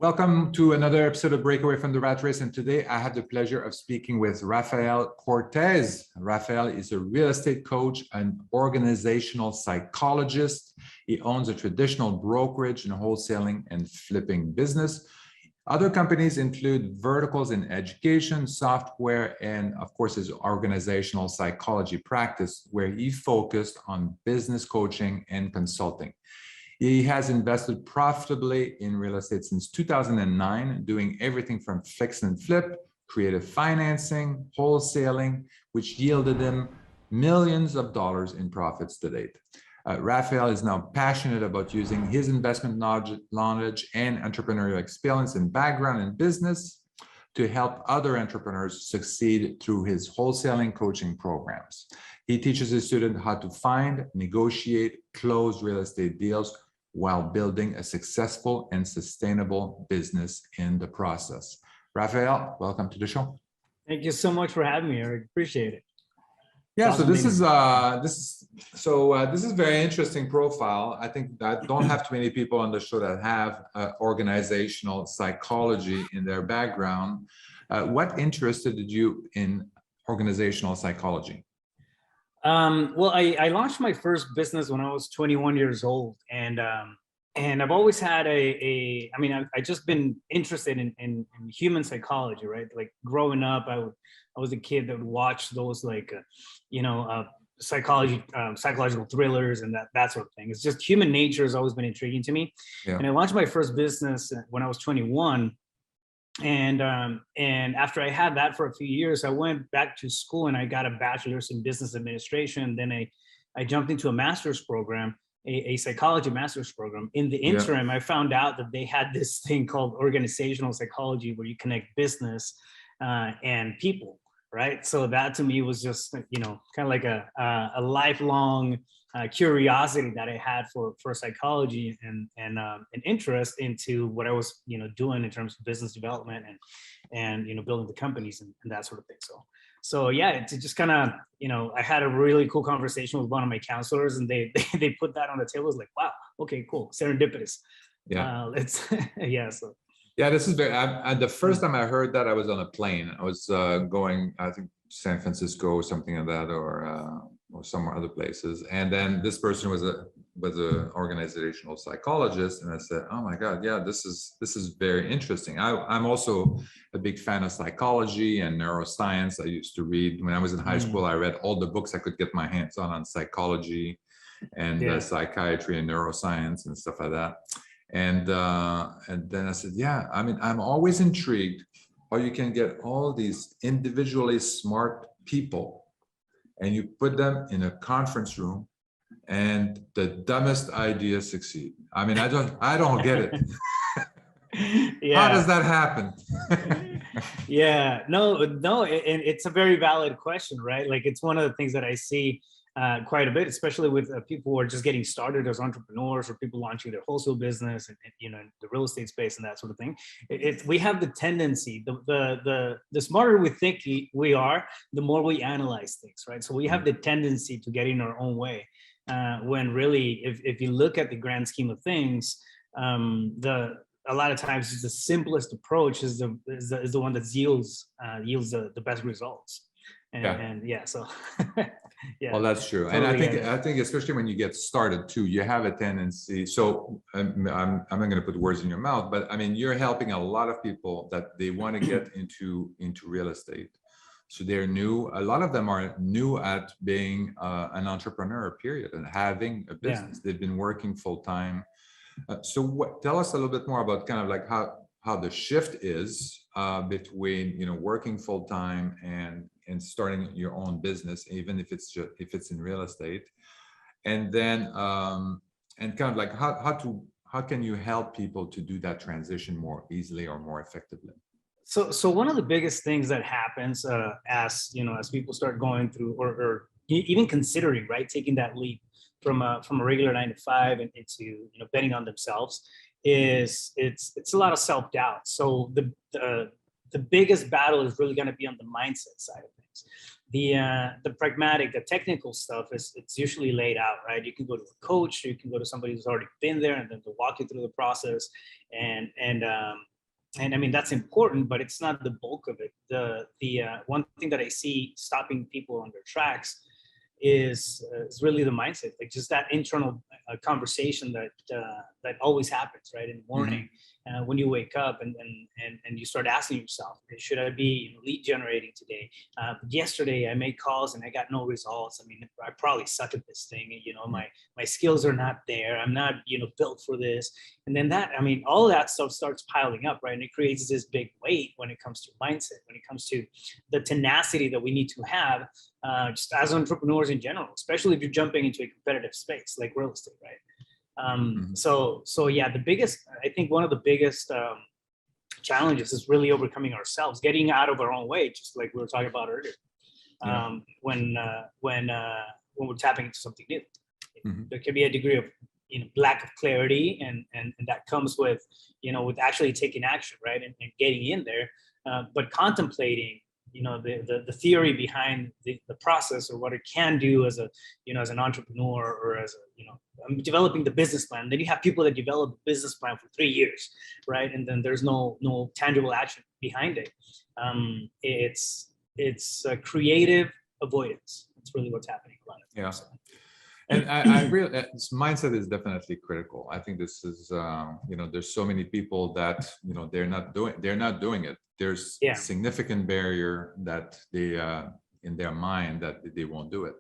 Welcome to another episode of Breakaway from the Rat Race. And today I have the pleasure of speaking with Rafael Cortez. Rafael is a real estate coach, an organizational psychologist. He owns a traditional brokerage and wholesaling and flipping business. Other companies include verticals in education, software, and of course his organizational psychology practice, where he focused on business coaching and consulting. He has invested profitably in real estate since 2009, doing everything from fix and flip, creative financing, wholesaling, which yielded him millions of dollars in profits to date. Rafael is now passionate about using his investment knowledge and entrepreneurial experience and background in business to help other entrepreneurs succeed through his wholesaling coaching programs. He teaches his students how to find, negotiate, close real estate deals while building a successful and sustainable business in the process. Rafael, welcome to the show. Thank you so much for having me, Eric. Appreciate it. Yeah, so this is a very interesting profile. I think I don't have too many people on the show that have organizational psychology in their background. What interested you in organizational psychology? Well, I launched my first business when I was 21 years old, and I've always had I just been interested in human psychology, right? Like growing up, I was a kid that would watch those psychological thrillers and that sort of thing. It's just human nature has always been intriguing to me. Yeah. And I launched my first business when I was 21. And after I had that for a few years, I went back to school and I got a bachelor's in business administration. Then I jumped into a master's program, a psychology master's program. In the interim, I found out that they had this thing called organizational psychology, where you connect business and people, right? So that to me was just, kind of like a lifelong curiosity that I had for psychology and an interest into what I was doing in terms of business development and building the companies and that sort of thing. So yeah, it just kind of I had a really cool conversation with one of my counselors, and they put that on the table. I was like, wow, okay, cool, serendipitous. Yeah, So yeah, this is very. The first time I heard that, I was on a plane. I was going, I think, San Francisco or something like that, or somewhere other places. And then this person was a organizational psychologist, and I said, "Oh my God, yeah, this is very interesting." I'm also a big fan of psychology and neuroscience. I used to read when I was in high school. I read all the books I could get my hands on psychology and psychiatry and neuroscience and stuff like that. And then I said, yeah, I mean, I'm always intrigued how you can get all these individually smart people and you put them in a conference room and the dumbest ideas succeed. I mean, I don't get it. Yeah. How does that happen? Yeah, no, it's a very valid question, right? Like, it's one of the things that I see quite a bit, especially with people who are just getting started as entrepreneurs or people launching their wholesale business and the real estate space and that sort of thing. We have the tendency, the smarter we think we are, the more we analyze things, right? So we have the tendency to get in our own way, when really, if you look at the grand scheme of things, a lot of times the simplest approach is the one that yields the best results. So yeah. Well, that's true. Totally. And I think especially when you get started too, you have a tendency. So I'm not going to put words in your mouth, but I mean, you're helping a lot of people that they want to get into real estate. So they're new. A lot of them are new at being an entrepreneur, period, and having a business. Yeah. They've been working full time. So tell us a little bit more about kind of like how the shift is between working full time and starting your own business, even if it's in real estate, and then and kind of like how can you help people to do that transition more easily or more effectively? So one of the biggest things that happens as people start going through or even considering, right, taking that leap from a regular 9 to 5 and into betting on themselves, is it's a lot of self-doubt. So the biggest battle is really going to be on the mindset side of things. The pragmatic, the technical stuff it's usually laid out, right? You can go to a coach, you can go to somebody who's already been there, and then to walk you through the process, and And I mean, that's important, but it's not the bulk of it. The one thing that I see stopping people on their tracks is really the mindset, like just that internal conversation that always happens, right, in the morning, when you wake up and you start asking yourself, should I be lead generating today? Yesterday I made calls and I got no results. I mean, I probably suck at this thing. My skills are not there. I'm not built for this. And then all of that stuff starts piling up, right? And it creates this big weight when it comes to mindset, when it comes to the tenacity that we need to have just as entrepreneurs in general, especially if you're jumping into a competitive space like real estate, right? So yeah, I think one of the biggest challenges is really overcoming ourselves, getting out of our own way, just like we were talking about earlier. When we're tapping into something new, there can be a degree of lack of clarity, and that comes with with actually taking action, right, and getting in there, but contemplating the theory behind the process, or what it can do as as an entrepreneur, or as I'm developing the business plan. Then you have people that develop a business plan for 3 years, right? And then there's no tangible action behind it. It's a creative avoidance. That's really what's happening a lot of times. Yeah. And I really, this mindset is definitely critical. I think this is, there's so many people that, they're not doing it. There's a significant barrier that they, in their mind, that they won't do it.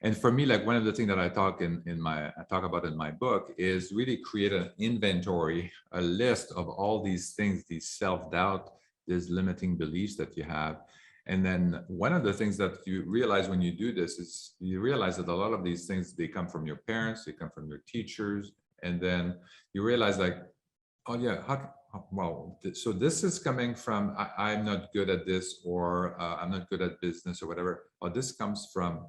And for me, like one of the things that I talk about in my book is really create an inventory, a list of all these things, these self-doubt, these limiting beliefs that you have. And then one of the things that you realize when you do this is you realize that a lot of these things, they come from your parents, they come from your teachers. And then you realize like, oh yeah, so this is coming from, I'm not good at this, or I'm not good at business or whatever. Or this comes from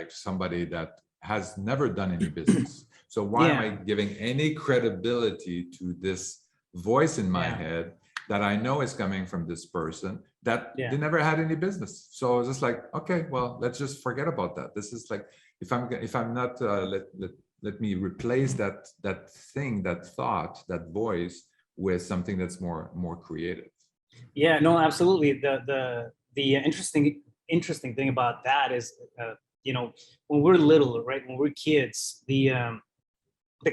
somebody that has never done any business. So why am I giving any credibility to this voice in my head that I know is coming from this person that they never had any business? So it's just like, okay, well, let's just forget about that. This is like, if I'm not, let me replace that thing, that thought, that voice with something that's more creative. Yeah, no, absolutely. The interesting thing about that is, when we're little, right, when we're kids, the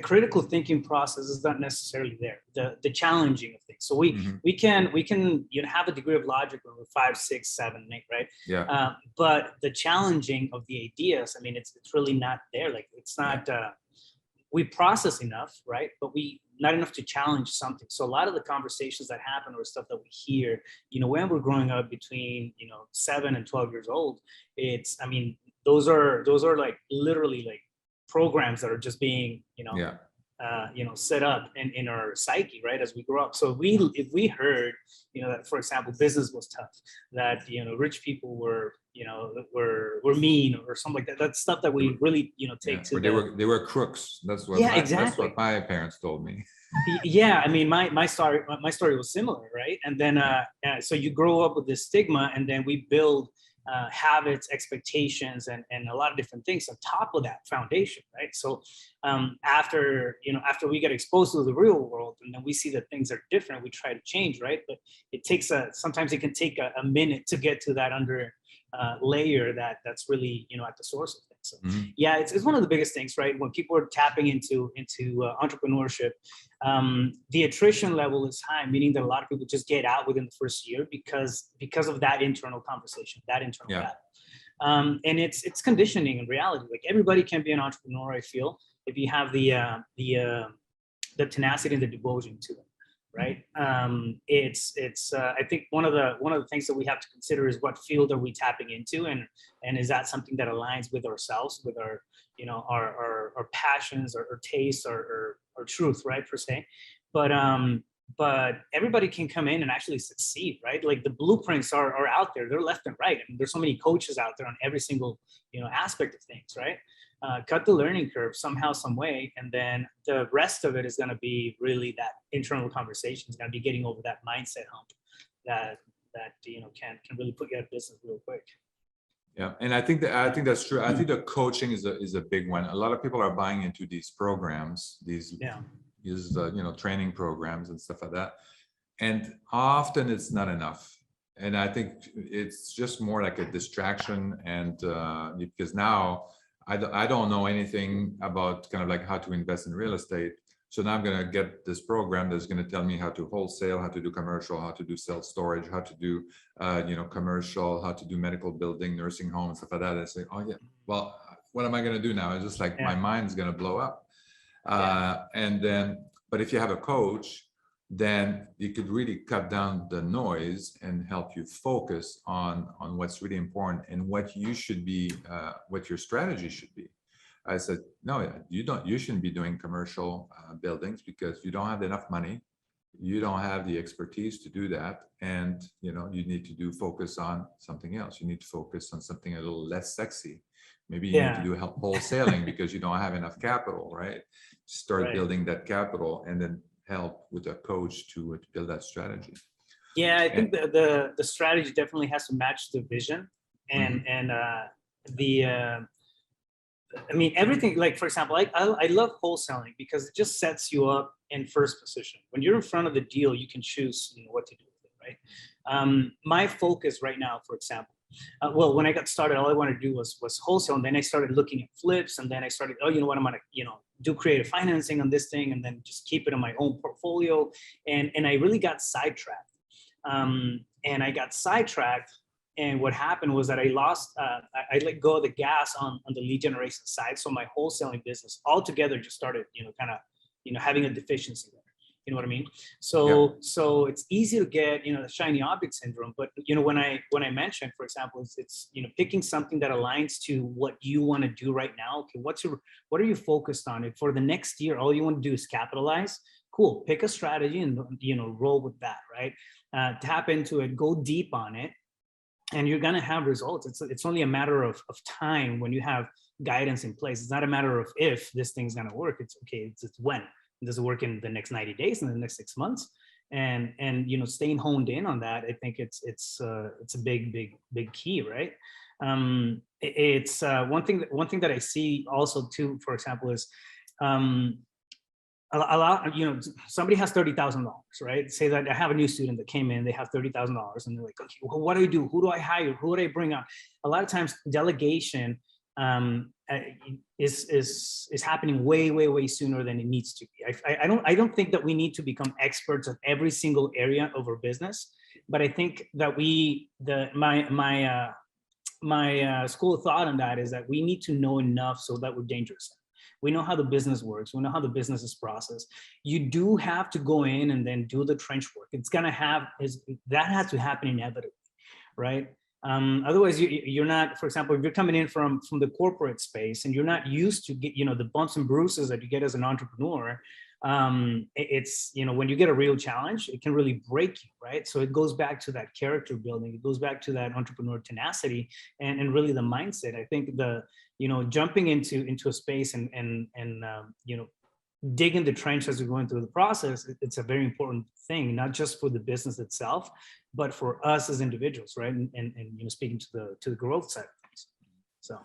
critical thinking process is not necessarily there. The challenging of things. So we can have a degree of logic when we're 5, 6, 7, 8, right? Yeah. But the challenging of the ideas, I mean, it's really not there. Like it's not. We process enough, right? But not enough to challenge something. So a lot of the conversations that happen, or stuff that we hear, when we're growing up between 7 and 12 years old, those are like literally like programs that are just being set up in our psyche, right, as we grow up. So if we heard that, for example, business was tough, that rich people were mean, or something like that, that's stuff that we really take to they were crooks. That's what that's what my parents told me. Yeah, I mean, my story was similar, right? And then so you grow up with this stigma, and then we build habits, expectations, and a lot of different things on top of that foundation, right? So after we get exposed to the real world, and then we see that things are different, we try to change, right? But it takes sometimes it can take a minute to get to that under layer that's really at the source of things. So yeah, it's one of the biggest things, right? When people are tapping into entrepreneurship, the attrition level is high, meaning that a lot of people just get out within the first year because of that internal conversation, that internal battle. And it's conditioning in reality. Like everybody can be an entrepreneur, I feel, if you have the tenacity and the devotion to it. Right. It's I think one of the things that we have to consider is what field are we tapping into, and is that something that aligns with ourselves, with our our passions, or tastes, or truth, right, per se. But everybody can come in and actually succeed, right? Like the blueprints are out there, they're left and right. I mean, there's so many coaches out there on every single aspect of things, right? Cut the learning curve somehow, some way, and then the rest of it is going to be really that internal conversation. It's going to be getting over that mindset hump that can really put you out of business real quick. Yeah, and I think that's true. I think the coaching is a big one. A lot of people are buying into these programs, these training programs and stuff like that. And often it's not enough. And I think it's just more like a distraction. And because now I don't know anything about kind of like how to invest in real estate. So now I'm going to get this program that's going to tell me how to wholesale, how to do commercial, how to do self-storage, how to do, commercial, how to do medical building, nursing homes, stuff like that. I say, oh yeah, well, what am I going to do now? It's just like my mind's going to blow up. And then, but if you have a coach, then you could really cut down the noise and help you focus on what's really important and what you should be, what your strategy should be. I said, no, you shouldn't be doing commercial buildings because you don't have enough money. You don't have the expertise to do that. And, you need to focus on something else. You need to focus on something a little less sexy. Maybe you need to do wholesaling because you don't have enough capital, right? Start building that capital and then help with a coach to build that strategy. Yeah, I think the strategy definitely has to match the vision and I mean, everything, like, for example, I love wholesaling because it just sets you up in first position. When you're in front of the deal, you can choose what to do with it, right? My focus right now, for example, well, when I got started, all I wanted to do was wholesale. And then I started looking at flips. And then I started, oh, you know what, I'm going to, do creative financing on this thing and then just keep it in my own portfolio. And I really got sidetracked. And what happened was that I lost, I let go of the gas on the lead generation side. So my wholesaling business altogether just started, having a deficiency there. You know what I mean? So it's easy to get, the shiny object syndrome. But, when I mentioned, for example, it's picking something that aligns to what you want to do right now. Okay, what are you focused on? If for the next year, all you want to do is capitalize, cool. Pick a strategy and, roll with that, right? Tap into it, go deep on it. And you're going to have results. It's only a matter of time when you have guidance in place. It's not a matter of if this thing's going to work. It's okay. It's when. Does it work in the next 90 days, in the next 6 months? And staying honed in on that, I think it's a big key, right? It's one thing that I see also too, for example, is a lot, somebody has $30,000, right? Say that I have a new student that came in, they have $30,000 and they're like, okay, well, what do I do? Who do I hire? Who do I bring on? A lot of times delegation is happening way sooner than it needs to be. I don't think that we need to become experts at every single area of our business, but I think that my school of thought on that is that we need to know enough so that we're dangerous. We know how the business works. We know how the business is processed. You do have to go in and then do the trench work. That has to happen inevitably, right? Otherwise, you're not, for example, if you're coming in from the corporate space and you're not used to get, the bumps and bruises that you get as an entrepreneur, it's, when you get a real challenge, it can really break you, right? So it goes back to that character building. It goes back to that entrepreneur tenacity and really the mindset. I think jumping into a space and digging the trench as you're going through the process, it's a very important thing, not just for the business itself, but for us as individuals, right? And speaking to the growth side of things. So.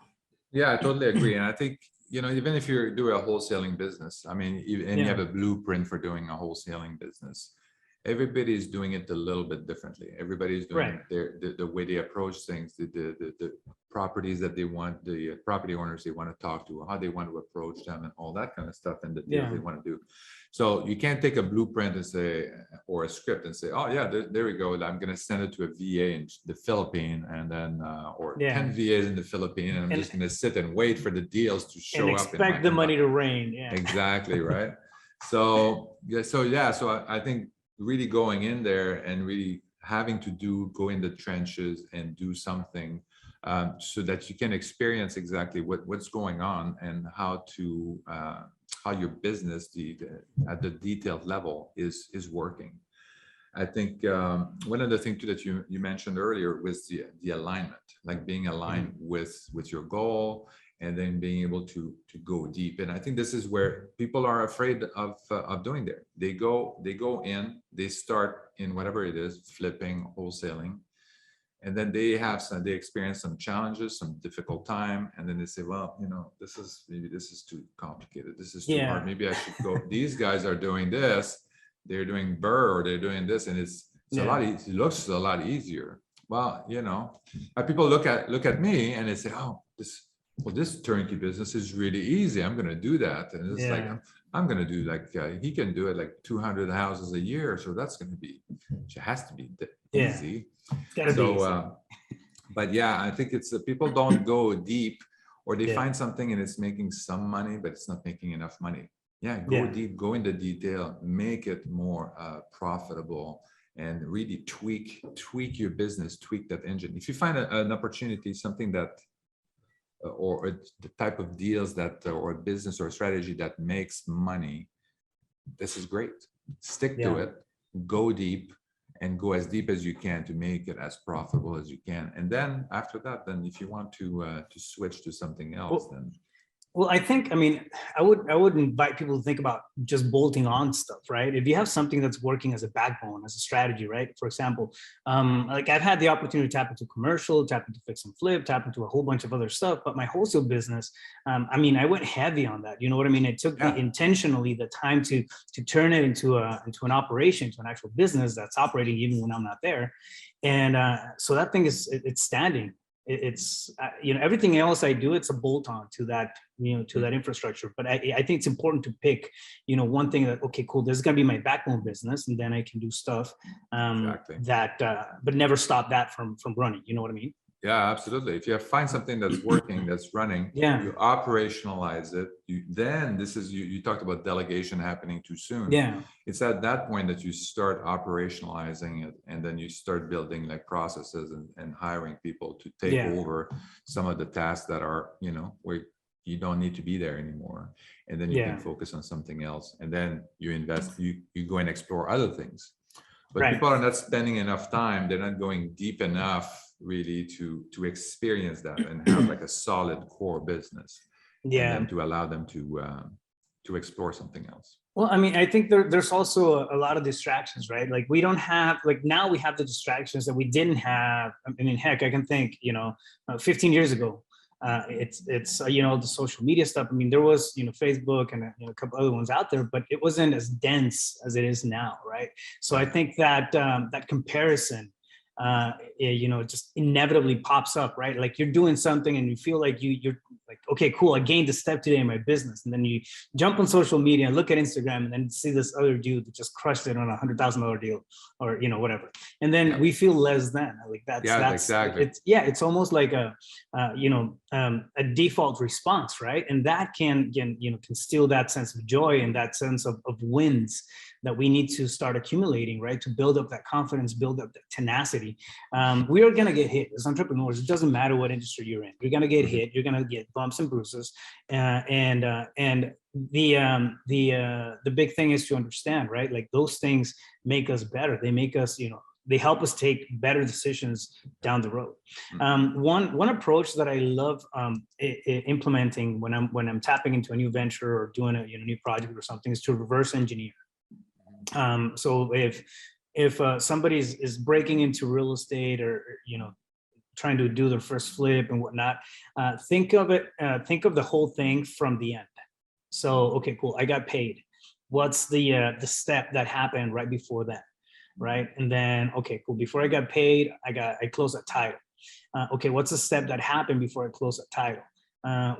Yeah, I totally agree. And I think, even if you do a wholesaling business, I mean, you have a blueprint for doing a wholesaling business, everybody's doing it a little bit differently. Everybody's doing the way they approach things, the properties that they want, the property owners they want to talk to, how they want to approach them and all that kind of stuff and the deals they want to do. So you can't take a blueprint and say, or a script and say, oh yeah, there we go. I'm going to send it to a VA in the Philippines and then, or 10 VAs in the Philippines. And I'm just going to sit and wait for the deals to show and up. Expect the money to rain. Yeah, exactly. Right. So I think really going in there and really having to go in the trenches and do something so that you can experience exactly what's going on and how your business at the detailed level is working. I think one of the things too that you mentioned earlier was the alignment, like being aligned with your goal and then being able to go deep. And I think this is where people are afraid of doing there. They go in, they start in whatever it is, flipping, wholesaling, and then they experience some challenges, some difficult time, and then they say, well, this is too complicated. This is too hard. Maybe I should go. These guys are doing this. they're doing Burr or they're doing this, and it's a lot. It looks a lot easier. Well, people look at me and they say, "Oh, this turnkey business is really easy. I'm going to do that." And it's like, I'm going to do like he can do it like 200 houses a year, so that's going to be, it has to be easy. It's gotta be easy. But yeah, I think it's people don't go deep, or they find something and it's making some money, but it's not making enough money. Go deep, go into detail, make it more profitable, and really tweak your business, tweak that engine. If you find an opportunity, something that, or the type of deals that, or a business or a strategy that makes money, this is great. Stick to it, go deep, and go as deep as you can to make it as profitable as you can. And then after that, then if you want to switch to something else, then. Well, I think, I would invite people to think about just bolting on stuff, right? If you have something that's working as a backbone, as a strategy, right? For example, like I've had the opportunity to tap into commercial, tap into fix and flip, tap into a whole bunch of other stuff, but my wholesale business, I went heavy on that. You know what I mean? It took me intentionally the time to turn it into an operation, to an actual business that's operating even when I'm not there. And so that thing it's standing. It's everything else I do, it's a bolt on to that, to that infrastructure. But I think it's important to pick, one thing that, okay, cool, this is going to be my backbone business, and then I can do stuff that, but never stop that from running. You know what I mean? Yeah, absolutely. If you find something that's working, that's running, you operationalize it. You talked about delegation happening too soon. Yeah. It's at that point that you start operationalizing it, and then you start building like processes and hiring people to take over some of the tasks that are, where you don't need to be there anymore. And then you can focus on something else. And then you invest, you go and explore other things. But people are not spending enough time. They're not going deep enough really to experience that and have like a solid core business, and then to allow them to explore something else. Well, I think there's also a lot of distractions, right? Like we don't have, like now we have the distractions that we didn't have. Heck, I can think, 15 years ago, it's the social media stuff. There was, Facebook and a couple other ones out there, but it wasn't as dense as it is now, right? So I think that that comparison, just inevitably pops up, right? Like you're doing something and you feel like you're like, okay, cool, I gained a step today in my business. And then you jump on social media and look at Instagram and then see this other dude that just crushed it on $100,000 deal, or, whatever. And then we feel less than, like that's exactly. It's almost like a default response, right? And that can steal that sense of joy and that sense of wins that we need to start accumulating, right? To build up that confidence, build up that tenacity. We are going to get hit as entrepreneurs. It doesn't matter what industry you're in. You're going to get hit. You're going to get bumps and bruises. And the big thing is to understand, right? Like those things make us better. They make us, they help us take better decisions down the road. One approach that I love implementing when I'm tapping into a new venture or doing a new project or something is to reverse engineer. So if somebody is breaking into real estate or trying to do their first flip and whatnot, think of the whole thing from the end. So okay, cool, I got paid. What's the step that happened right before that, right? And then okay, cool, before I got paid, I closed a title. Okay, what's the step that happened before I closed a title?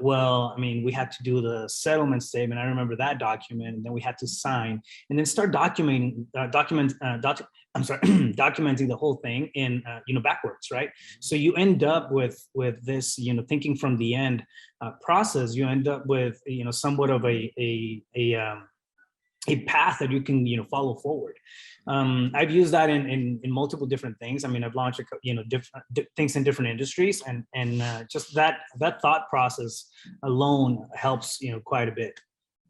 We had to do the settlement statement. I remember that document, and then we had to sign, and then start documenting the whole thing in backwards, right? So you end up with this thinking from the end process. You end up with somewhat of a path that you can follow forward. I've used that in multiple different things. I've launched different things in different industries, and just that thought process alone helps quite a bit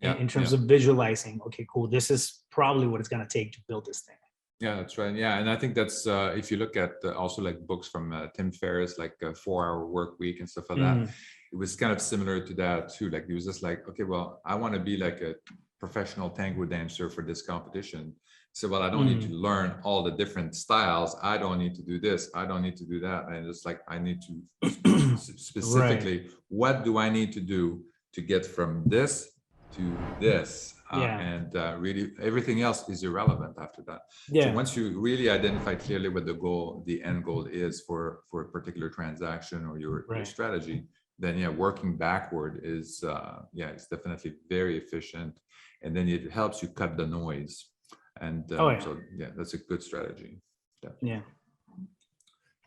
in terms of visualizing. Okay, cool, this is probably what it's going to take to build this thing. Yeah, that's right. Yeah, and I think that's if you look at also like books from Tim Ferriss, like 4-Hour Work Week and stuff like that, it was kind of similar to that too. Like he was just like, okay, well, I want to be like a professional tango dancer for this competition. So, well, I don't need to learn all the different styles. I don't need to do this. I don't need to do that. And it's like, I need to specifically, what do I need to do to get from this to this. Yeah. And really everything else is irrelevant after that. Yeah. So once you really identify clearly what the end goal is for a particular transaction or your strategy, then working backward is it's definitely very efficient, and then it helps you cut the noise. And so that's a good strategy. Yeah.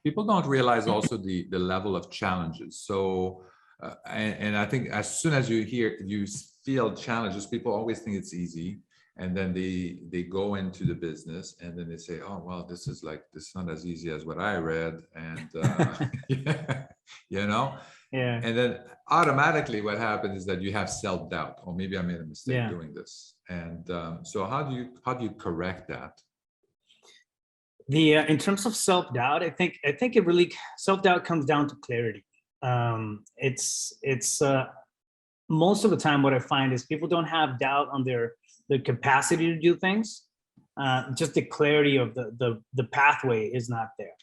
People don't realize also the level of challenges. So and I think as soon as you feel challenges, people always think it's easy, and then they go into the business and then they say, oh well, this is not as easy as what I read, and and then automatically what happens is that you have self-doubt. Or maybe I made a mistake doing this. And so how do you correct that? In terms of self-doubt, I think it really, self-doubt comes down to clarity. It's most of the time what I find is people don't have doubt on their capacity to do things. Just the clarity of the pathway is not there.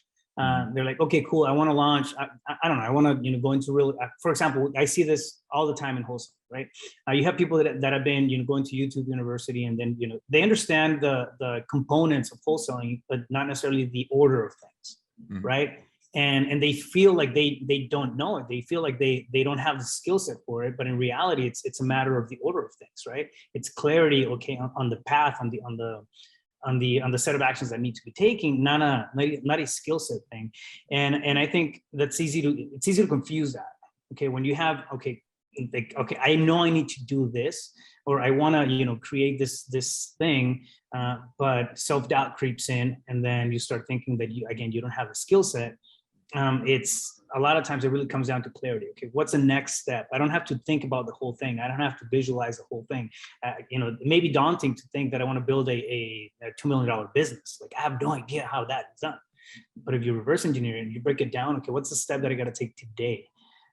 They're like, okay, cool, I want to launch. I don't know. I want to, go into real. For example, I see this all the time in wholesale, right? You have people that have been, going to YouTube University, and then, they understand the components of wholesaling, but not necessarily the order of things, right? And they feel like they don't know it. They feel like they don't have the skill set for it. But in reality, it's a matter of the order of things, right? It's clarity, okay, on the path, on the set of actions that need to be taken, not a skill set thing. And I think it's easy to confuse that. Okay, when you have, okay, I know I need to do this, or I want to, create this thing, but self-doubt creeps in, and then you start thinking that you don't have a skill set. It's a lot of times it really comes down to clarity. Okay, what's the next step? I don't have to think about the whole thing. I don't have to visualize the whole thing. It may be daunting to think that I want to build a $2 million business. Like, I have no idea how that is done. But if you reverse engineer it and you break it down, okay, what's the step that I got to take today?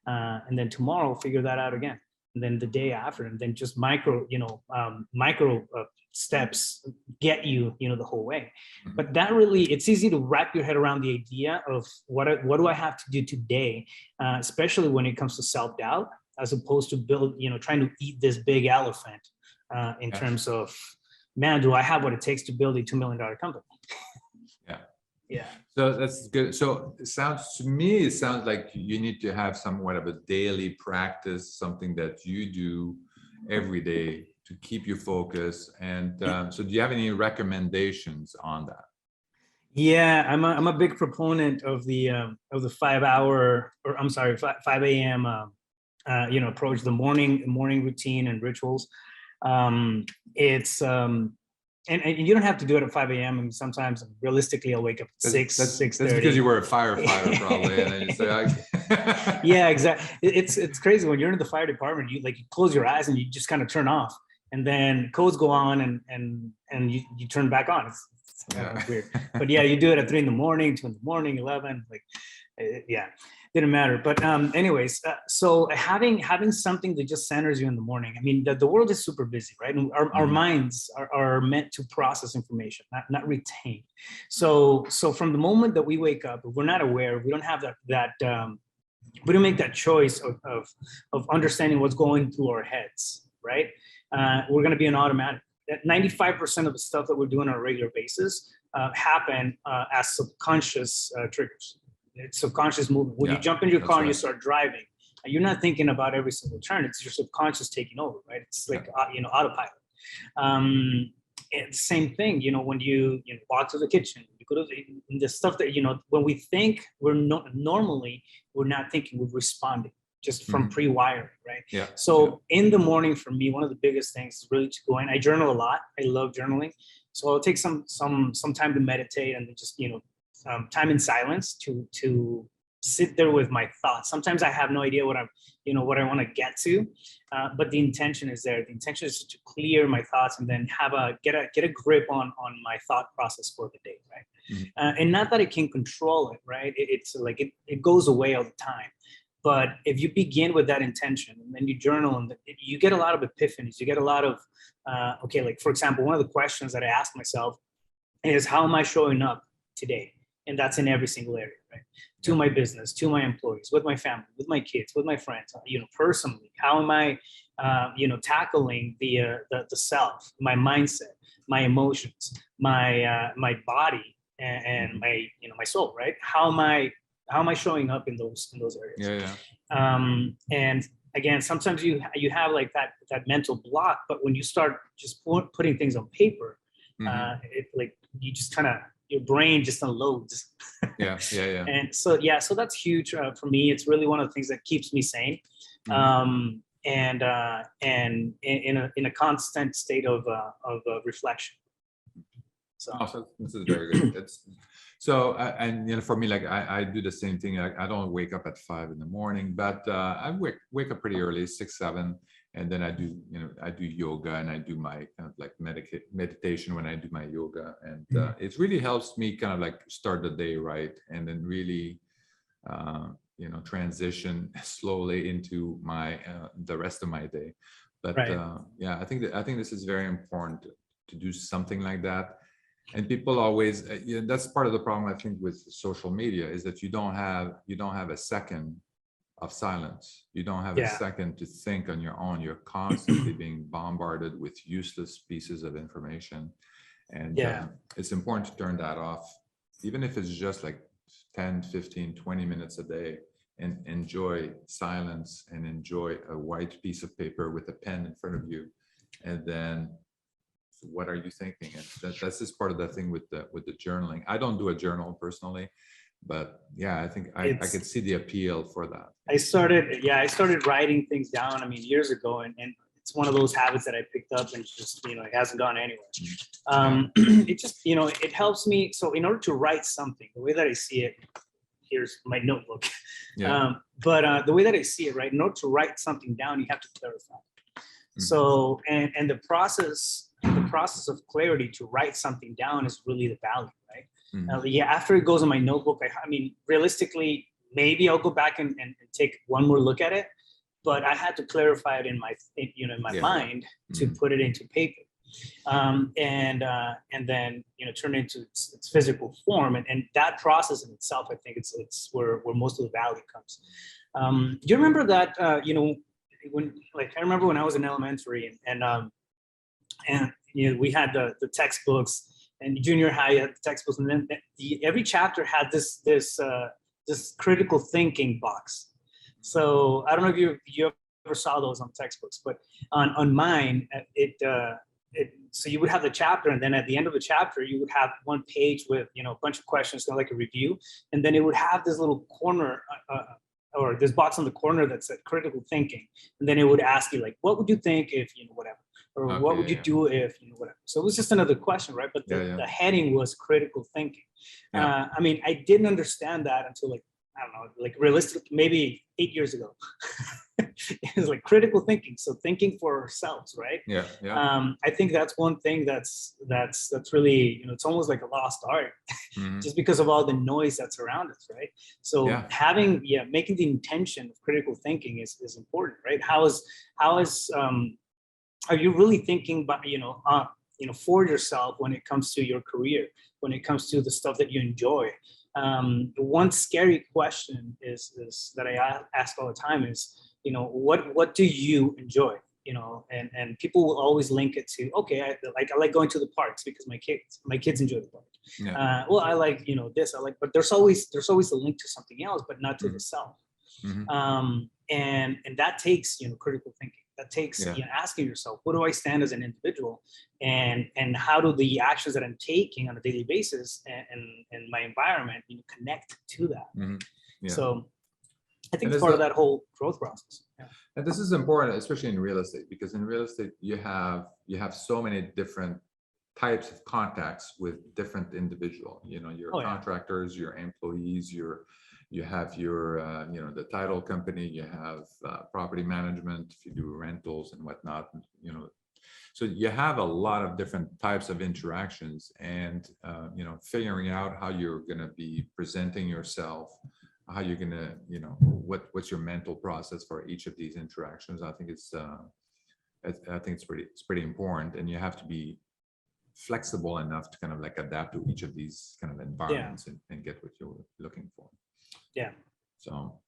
And then tomorrow, figure that out again. And then the day after, and then just micro steps get you, the whole way. But that really, it's easy to wrap your head around the idea of what do I have to do today, especially when it comes to self-doubt, as opposed to trying to eat this big elephant in terms of, man, do I have what it takes to build a $2 million company? Yeah. So that's good. So it sounds like you need to have somewhat of a daily practice, something that you do every day to keep you focused. And so do you have any recommendations on that? Yeah, I'm a big proponent of the 5 a.m. Approach, the morning routine and rituals. And you don't have to do it at 5 a.m. And sometimes realistically I'll wake up at 6:30. That's because you were a firefighter probably. And then you say, yeah, exactly. It's crazy when you're in the fire department, you close your eyes and you just kind of turn off, and then codes go on and you turn back on. It's weird. But yeah, you do it at 3 a.m, 2 a.m, 11, didn't matter. But anyways, so having something that just centers you in the morning. I mean, the world is super busy, right? And our minds are meant to process information, not retain. So from the moment that we wake up, if we're not aware, we don't have that we don't make that choice of understanding what's going through our heads, right? We're going to be an automatic. That 95% of the stuff that we're doing on a regular basis happen as subconscious triggers. It's subconscious movement. When you jump into your car and you start driving, you're not thinking about every single turn. It's your subconscious taking over, right? It's like autopilot. It's the same thing, when you walk to the kitchen, you go to the stuff that when we think we're normally we're not thinking, we're responding just from pre-wiring, right? Yeah. So in the morning, for me, one of the biggest things is really to go in. I journal a lot. I love journaling, so I'll take some time to meditate, and then just time in silence to sit there with my thoughts. Sometimes I have no idea what I want to get to, but the intention is there. The intention is to clear my thoughts and then get a grip on my thought process for the day, right? And not that I can control it, right? It's like it goes away all the time. But if you begin with that intention and then you journal, and you get a lot of epiphanies, you get a lot of, like for example, one of the questions that I ask myself is, how am I showing up today? And that's in every single area, right? To my business, to my employees, with my family, with my kids, with my friends, personally, how am I tackling the self, my mindset, my emotions, my body, and my my soul, right? How am I showing up in those areas? And again, sometimes you have like that mental block, but when you start just putting things on paper, it like you just kind of, your brain just unloads. And so that's huge for me. It's really one of the things that keeps me sane. And in a constant state of reflection. So this is very good. And for me, like I do the same thing. I don't wake up at 5 a.m, but I wake up pretty early, 6, 7, and then I do yoga, and I do my kind of like meditation when I do my yoga, and it really helps me kind of like start the day right, and then really transition slowly into my the rest of my day. But I think this is very important to do something like that. And people always that's part of the problem, I think, with social media, is that you don't have a second of silence. You don't have a second to think on your own. You're constantly being bombarded with useless pieces of information, and it's important to turn that off, even if it's just like 10, 15, 20 minutes a day, and enjoy silence, and enjoy a white piece of paper with a pen in front of you, and then what are you thinking? And that's just part of the thing with the journaling. I don't do a journal personally, but I think I could see the appeal for that. I started writing things down, I mean, years ago, and it's one of those habits that I picked up, and just it hasn't gone anywhere. It just it helps me. So in order to write something, the way that I see it, here's my notebook. But the way that I see it, right, in order to write something down, you have to clarify. So and the process of clarity to write something down is really the value, right? After it goes in my notebook, I mean, realistically, maybe I'll go back and take one more look at it, but I had to clarify it in my mind to put it into paper, and then turn it into its physical form, and that process in itself, I think it's where most of the value comes. Do you remember that when, like, I remember when I was in elementary, and we had the textbooks, and junior high had the textbooks, and then every chapter had this critical thinking box. So I don't know if you ever saw those on textbooks, but on mine, so you would have the chapter, and then at the end of the chapter, you would have one page with a bunch of questions, kind of like a review, and then it would have this little corner or this box on the corner that said critical thinking, and then it would ask you, like, what would you think if whatever, or what would you do if whatever. So it was just another question, right? But the heading was critical thinking. I mean, I didn't understand that until, like, I don't know, like, realistically, maybe 8 years ago. It was like critical thinking, so thinking for ourselves, right? I think that's one thing that's really, it's almost like a lost art, just because of all the noise that's around us, right? So making the intention of critical thinking is important, right? How is are you really thinking about for yourself when it comes to your career, when it comes to the stuff that you enjoy? One scary question is that I ask all the time is, what do you enjoy? And people will always link it to, okay, I like going to the parks because my kids enjoy the park. Well, I like but there's always a link to something else, but not to the self. And that takes critical thinking. That takes asking yourself, what do I stand as an individual, and how do the actions that I'm taking on a daily basis and my environment connect to that? So I think it's part of that whole growth process. And this is important, especially in real estate, because in real estate you have so many different types of contacts with different individuals. Your contractors, your employees, you have your the title company, you have property management if you do rentals and whatnot, so you have a lot of different types of interactions, and figuring out how you're going to be presenting yourself, how you're going to what's your mental process for each of these interactions. I think it's pretty important, and you have to be flexible enough to kind of like adapt to each of these kind of environments and get what you're looking for. Yeah. So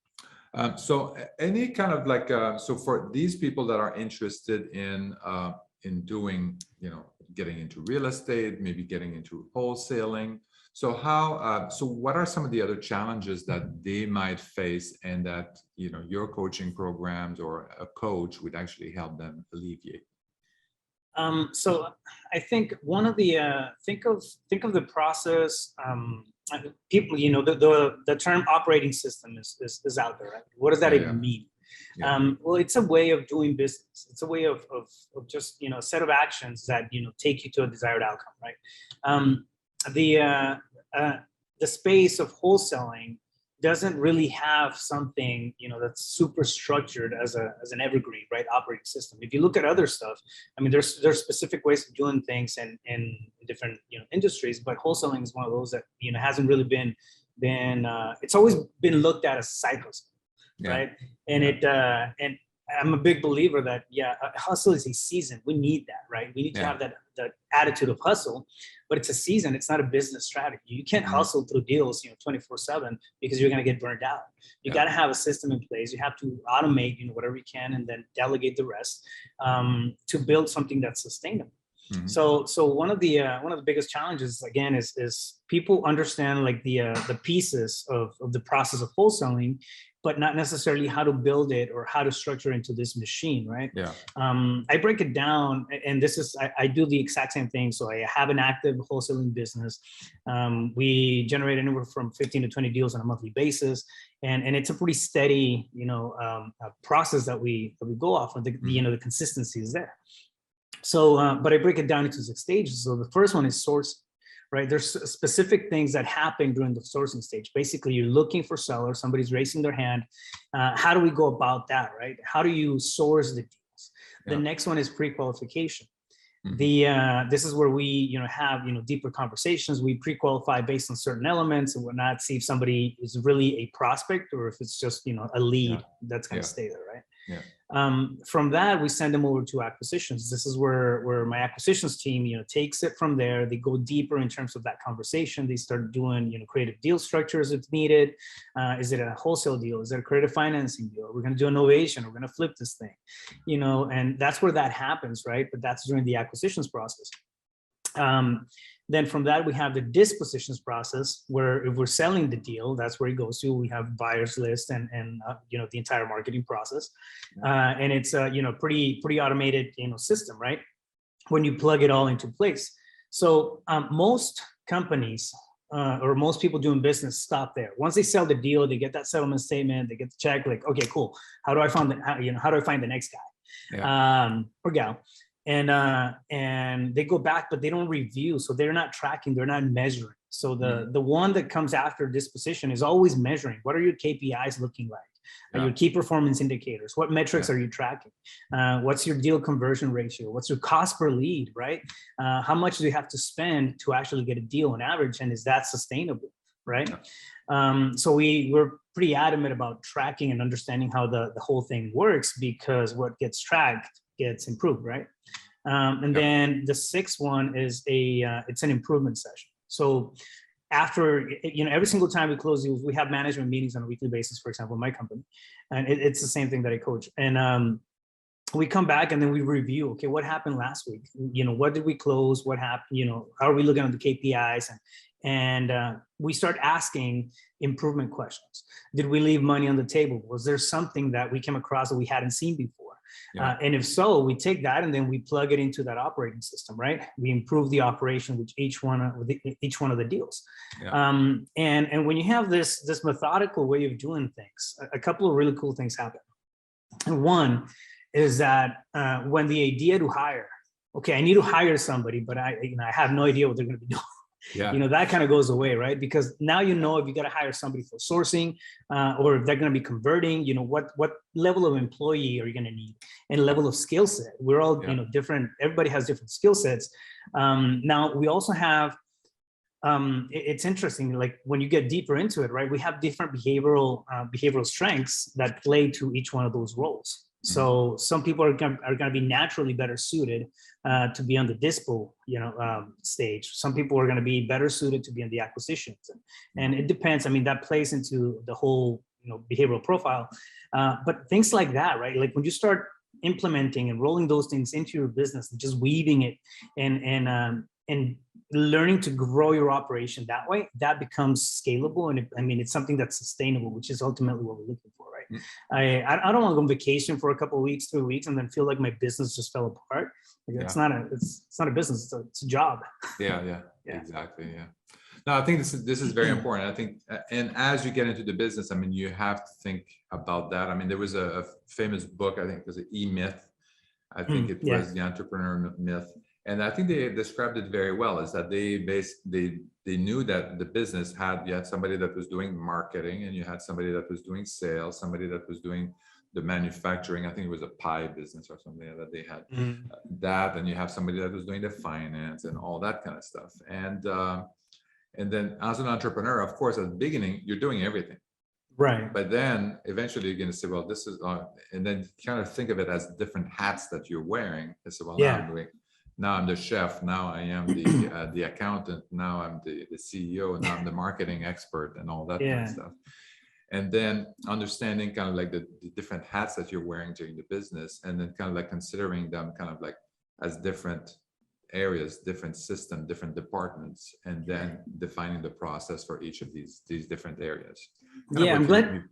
So any kind of like, so for these people that are interested in doing, getting into real estate, maybe getting into wholesaling. So so what are some of the other challenges that they might face and that, your coaching programs or a coach would actually help them alleviate? So I think one of the, think of the process, people, the term operating system is out there, right? What does that even mean? Yeah. Well, it's a way of doing business. It's a way of just, a set of actions that, take you to a desired outcome, right? The space of wholesaling doesn't really have something, that's super structured as an evergreen, right, operating system. If you look at other stuff, I mean, there's specific ways of doing things in different, industries, but wholesaling is one of those that, hasn't really been it's always been looked at as cycles, right? And and I'm a big believer that, hustle is a season. We need that, right? We need to have that attitude of hustle, but it's a season. It's not a business strategy. You can't hustle through deals, 24/7 because you're going to get burned out. You got to have a system in place. You have to automate, whatever you can, and then delegate the rest to build something that's sustainable. So one of the biggest challenges again is people understand like the pieces of the process of wholesaling, but not necessarily how to build it or how to structure into this machine, right? Yeah. I break it down, and this is I do the exact same thing. So I have an active wholesaling business. We generate anywhere from 15 to 20 deals on a monthly basis, and it's a pretty steady, process that we go off of. The consistency is there. So, but I break it down into 6 stages. So the first one is sourcing, right? There's specific things that happen during the sourcing stage. Basically, you're looking for sellers, somebody's raising their hand. How do we go about that, right? How do you source the deals? The next one is pre-qualification. This is where we, have, deeper conversations. We pre-qualify based on certain elements and whatnot, see if somebody is really a prospect or if it's just, a lead that's going to stay there, right? Yeah. From that, we send them over to acquisitions. This is where my acquisitions team, takes it from there. They go deeper in terms of that conversation. They start doing, creative deal structures if needed. Is it a wholesale deal? Is it a creative financing deal? We're going to do an ovation. We're going to flip this thing, and that's where that happens, right? But that's during the acquisitions process. Then from that, we have the dispositions process, where if we're selling the deal, that's where it goes to. We have buyers list and the entire marketing process. And it's a, pretty automated, system, right? When you plug it all into place. So most companies or most people doing business stop there. Once they sell the deal, they get that settlement statement, they get the check, like, okay, cool. How do I find the next guy or gal? And they go back, but they don't review. So they're not tracking, they're not measuring. So the one that comes after disposition is always measuring. What are your KPIs looking like? Your key performance indicators? What metrics are you tracking? What's your deal conversion ratio? What's your cost per lead, right? How much do you have to spend to actually get a deal on average? And is that sustainable, right? So we're pretty adamant about tracking and understanding how the whole thing works, because what gets tracked gets improved, right? Then the 6th one is it's an improvement session. So after, every single time we close deals, we have management meetings on a weekly basis, for example, in my company. And it's the same thing that I coach. And we come back and then we review, okay, what happened last week? What did we close? What happened? How are we looking at the KPIs? And we start asking improvement questions. Did we leave money on the table? Was there something that we came across that we hadn't seen before? And if so, we take that and then we plug it into that operating system, right? We improve the operation with each one of the deals. And when you have this methodical way of doing things, a couple of really cool things happen. And one is that when the idea to hire, okay, I need to hire somebody, but I have no idea what they're going to be doing. That kind of goes away, right? Because now if you got to hire somebody for sourcing, or if they're going to be converting, what level of employee are you going to need, and level of skill set. We're all different. Everybody has different skill sets. Now we also have. It's interesting, like when you get deeper into it, right? We have different behavioral strengths that play to each one of those roles. So some people are going to be naturally better suited to be on the dispo, stage. Some people are going to be better suited to be on the acquisitions, and it depends. I mean, that plays into the whole, behavioral profile. But things like that, right? Like when you start implementing and rolling those things into your business and just weaving it and learning to grow your operation that way, that becomes scalable. And it's something that's sustainable, which is ultimately what we're looking for, right? I don't want to go on vacation for a couple of weeks, 3 weeks, and then feel like my business just fell apart. It's not a business, it's a job. Yeah, exactly. Yeah. No, I think this is very important. I think, and as you get into the business, I mean, you have to think about that. I mean, there was a famous book, I think it was an E-Myth. I think it was the entrepreneur myth. And I think they described it very well, is that they knew that the business you had somebody that was doing marketing, and you had somebody that was doing sales, somebody that was doing the manufacturing. I think it was a pie business or something that they had that, and you have somebody that was doing the finance and all that kind of stuff. And then as an entrepreneur, of course, at the beginning, you're doing everything. Right. But then eventually you're going to say, well, this is, and then kind of think of it as different hats that you're wearing. And say, well, now I'm the chef. Now I am the accountant. Now I'm the CEO. Now I'm the marketing expert and all that kind of stuff. And then understanding kind of like the different hats that you're wearing during the business, and then kind of like considering them kind of like as different areas, different system, different departments, and then defining the process for each of these different areas. I'm glad.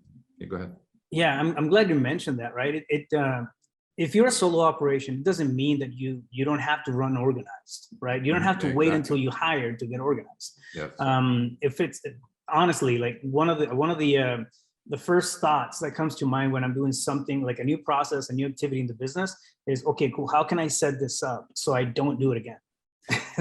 Go ahead. Yeah, I'm glad you mentioned that. Right. If you're a solo operation, it doesn't mean that you don't have to run organized, right? You don't have to wait until you hire to get organized. Yes. If it's honestly like one of the first thoughts that comes to mind when I'm doing something like a new process, a new activity in the business is, okay, cool. How can I set this up so I don't do it again?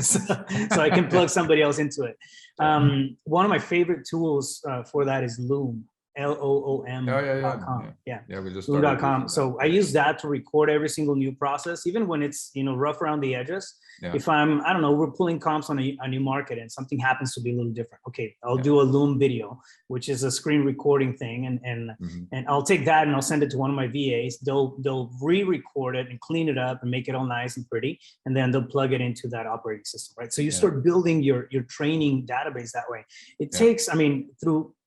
so I can plug somebody else into it. One of my favorite tools for that is Loom. Loom.com. We just Loom.com. So I use that to record every single new process, even when it's rough around the edges. If I don't know, we're pulling comps on a new market and something happens to be a little different. Okay, I'll do a Loom video, which is a screen recording thing, and I'll take that and I'll send it to one of my VAs. They'll re-record it and clean it up and make it all nice and pretty, and then they'll plug it into that operating system, right? So you start building your training database that way. It takes,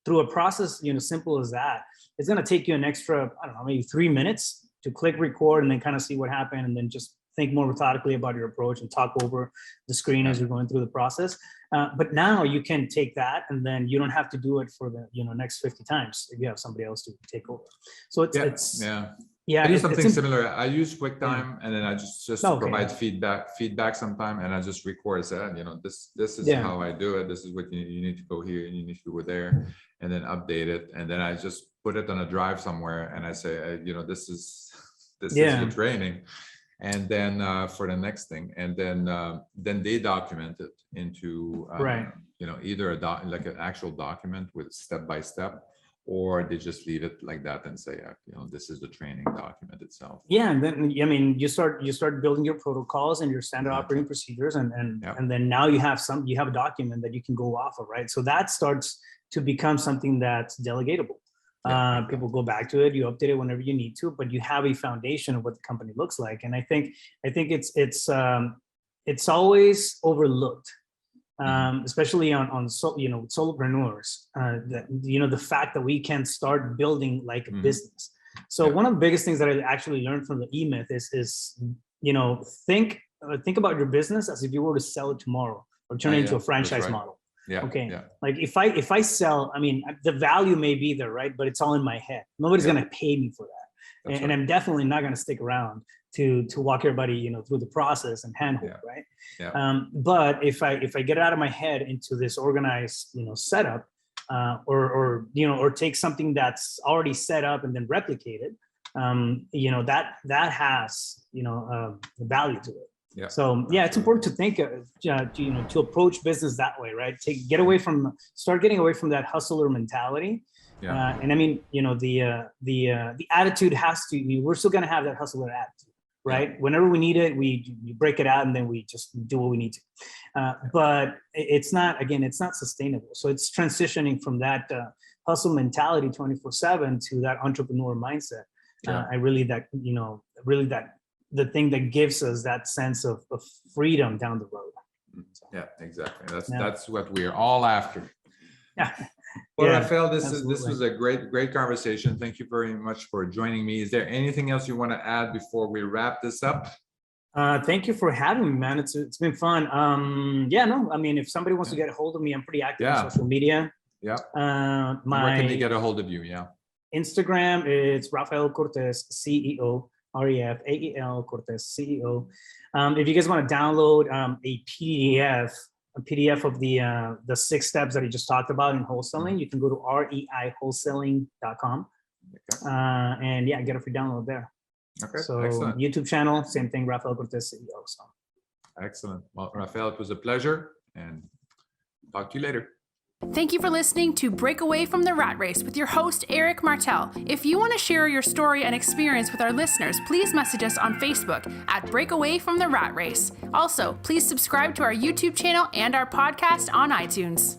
through a process, simple as that, it's going to take you an extra, I don't know, maybe 3 minutes to click record and then kind of see what happened, and then just think more methodically about your approach and talk over the screen as you're going through the process. But now you can take that, and then you don't have to do it for the next 50 times if you have somebody else to take over. So I do something similar. I use QuickTime, and then I just provide feedback sometime, and I just record, say, this is how I do it. This is what you need to go here, and you need to go there, and then update it, and then I just put it on a drive somewhere, and I say, this is the training, and then for the next thing, and then they document it into either like an actual document with step by step, or they just leave it like that and say, this is the training document itself. Yeah, and then you start building your protocols and your standard operating procedures, and then now you have a document that you can go off of, right? So that starts to become something that's delegatable. People go back to it, you update it whenever you need to, but you have a foundation of what the company looks like. And I think it's always overlooked. Especially on solopreneurs, the fact that we can start building like a business. So one of the biggest things that I actually learned from the E-Myth is think about your business as if you were to sell it tomorrow or turn it into a franchise model. Like if I sell, the value may be there, right? But it's all in my head. Nobody's going to pay me for that. And I'm definitely not going to stick around to walk everybody, through the process and handhold, right? But if I get it out of my head into this organized, setup, or take something that's already set up and then replicate it, that has, value to it. So it's important to think, to approach business that way, right? Start getting away from that hustler mentality. And the attitude has to, we're still going to have that hustler attitude, right? Whenever we need it, we break it out and then we just do what we need to. But it's not sustainable. So it's transitioning from that hustle mentality 24/7 to that entrepreneur mindset. The thing that gives us that sense of freedom down the road. Yeah, exactly. That's what we're all after. Well, Rafael, this was a great conversation. Thank you very much for joining me. Is there anything else you want to add before we wrap this up? Thank you for having me, man. It's been fun. I mean, if somebody wants to get a hold of me, I'm pretty active on social media. Yeah. Where can they get a hold of you? Yeah. Instagram, it's Rafael Cortez, CEO, REFAEL Cortez, CEO. If you guys want to download a PDF of the 6 steps that I just talked about in wholesaling, you can go to reiwholesaling.com. And get a free download there. Okay. So excellent. YouTube channel, same thing, Rafael Cortez, CEO. So. Excellent. Well, Rafael, it was a pleasure, and talk to you later. Thank you for listening to Break Away from the Rat Race with your host, Eric Martel. If you want to share your story and experience with our listeners, please message us on Facebook at Break Away from the Rat Race. Also, please subscribe to our YouTube channel and our podcast on iTunes.